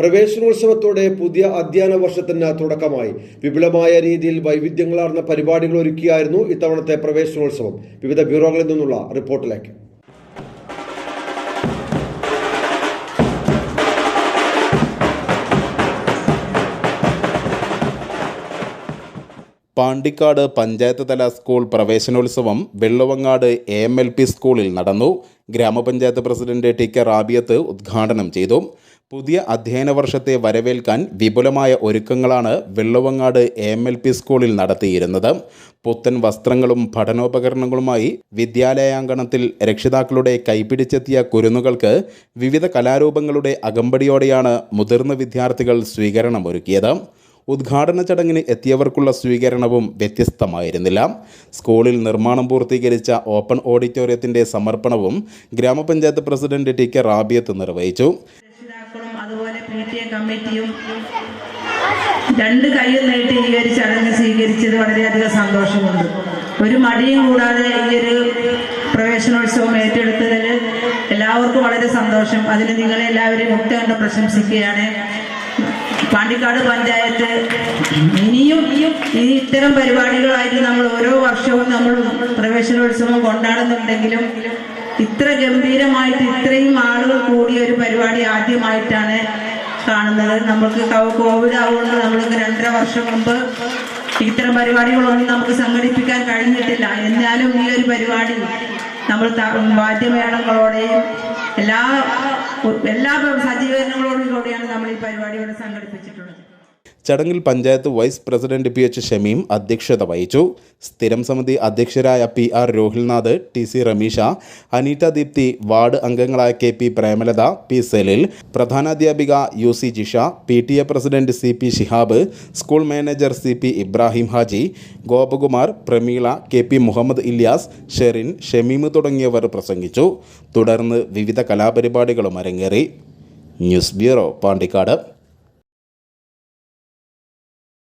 പ്രവേശനോത്സവത്തോടെ പുതിയ അധ്യയന വർഷത്തിന് തുടക്കമായി. വിപുലമായ രീതിയിൽ വൈവിധ്യങ്ങളാർന്ന പരിപാടികൾ ഒരുക്കിയായിരുന്നു ഇത്തവണത്തെ പ്രവേശനോത്സവം. വിവിധ ബ്യൂറോകളിൽ നിന്നുള്ള റിപ്പോർട്ടിലേക്ക്. പാണ്ടിക്കാട് പഞ്ചായത്ത് തല സ്കൂൾ പ്രവേശനോത്സവം വെള്ളുവങ്ങാട് AMLP സ്കൂളിൽ നടന്നു. ഗ്രാമപഞ്ചായത്ത് പ്രസിഡന്റ് ടി കെ റാബിയത്ത് ഉദ്ഘാടനം ചെയ്തു. പുതിയ അധ്യയന വർഷത്തെ വരവേൽക്കാൻ വിപുലമായ ഒരുക്കങ്ങളാണ് വെള്ളുവങ്ങാട് AMLP സ്കൂളിൽ നടത്തിയിരുന്നത്. പുത്തൻ വസ്ത്രങ്ങളും പഠനോപകരണങ്ങളുമായി വിദ്യാലയാങ്കണത്തിൽ രക്ഷിതാക്കളുടെ കൈപിടിച്ചെത്തിയ കുരുന്നുകൾക്ക് വിവിധ കലാരൂപങ്ങളുടെ അകമ്പടിയോടെയാണ് മുതിർന്ന വിദ്യാർത്ഥികൾ സ്വീകരണമൊരുക്കിയത്. ഉദ്ഘാടന ചടങ്ങിന് എത്തിയവർക്കുള്ള സ്വീകരണവും വ്യത്യസ്തമായിരുന്നില്ല. സ്കൂളിൽ നിർമ്മാണം പൂർത്തീകരിച്ച ഓപ്പൺ ഓഡിറ്റോറിയത്തിന്റെ സമർപ്പണവും ഗ്രാമപഞ്ചായത്ത് പ്രസിഡന്റ് ടി കെ റാബിയത്ത് നിർവഹിച്ചു. അതുപോലെ PTA കമ്മിറ്റിയും രണ്ട് കൈയും നീട്ടി ഈ ഒരു ചടങ്ങ് സ്വീകരിച്ചത് വളരെയധികം സന്തോഷമുണ്ട്. ഒരു മടിയും കൂടാതെ ഈ ഒരു പ്രവേശനോത്സവം ഏറ്റെടുത്തതിൽ എല്ലാവർക്കും വളരെ സന്തോഷം. അതിന് നിങ്ങളെ എല്ലാവരെയും ഒട്ടേറെ പ്രശംസിക്കുകയാണ്. പാണ്ടിക്കാട് പഞ്ചായത്ത് ഇനിയും ഇത്തരം പരിപാടികളായിട്ട് നമ്മൾ ഓരോ വർഷവും നമ്മൾ പ്രവേശനോത്സവം കൊണ്ടാടുന്നുണ്ടെങ്കിലും ഇത്ര ഗംഭീരമായിട്ട് ഇത്രയും ആളുകൾ കൂടിയ ഒരു പരിപാടി ആദ്യമായിട്ടാണ് കാണുന്നത്. നമുക്ക് കോവിഡ് ആവുകൊണ്ട് നമ്മൾക്ക് 2.5 വർഷം മുമ്പ് ഇത്തരം പരിപാടികളൊന്നും നമുക്ക് സംഘടിപ്പിക്കാൻ കഴിഞ്ഞിട്ടില്ല. എന്നാലും ഈ ഒരു പരിപാടി നമ്മൾ വാദ്യമേളങ്ങളോടെയും എല്ലാ സജ്ജീകരണങ്ങളോടും കൂടിയാണ് നമ്മൾ ഈ പരിപാടി ഇവിടെ സംഘടിപ്പിച്ചിട്ടുള്ളത്. ചടങ്ങിൽ panchayat vice president PH Shamim അധ്യക്ഷത വഹിച്ചു. സ്ഥിരം സമിതി അധ്യക്ഷരായ PR Rohilnath, TC Ramisha, Aneeta Deepthi, ward അംഗങ്ങളായ KP പ്രേമലത, P സെലിൽ, പ്രധാനാധ്യാപിക UC Jisha, PTA president CP Shihab, school manager CP Ibrahim Haji, Gopakumar, Prameela, KP Muhammad Ilyas, Sherin, Shamim തുടങ്ങിയവർ പ്രസംഗിച്ചു. തുടർന്ന് വിവിധ കലാപരിപാടികളും അരങ്ങേറി. News bureau, Pandikkad.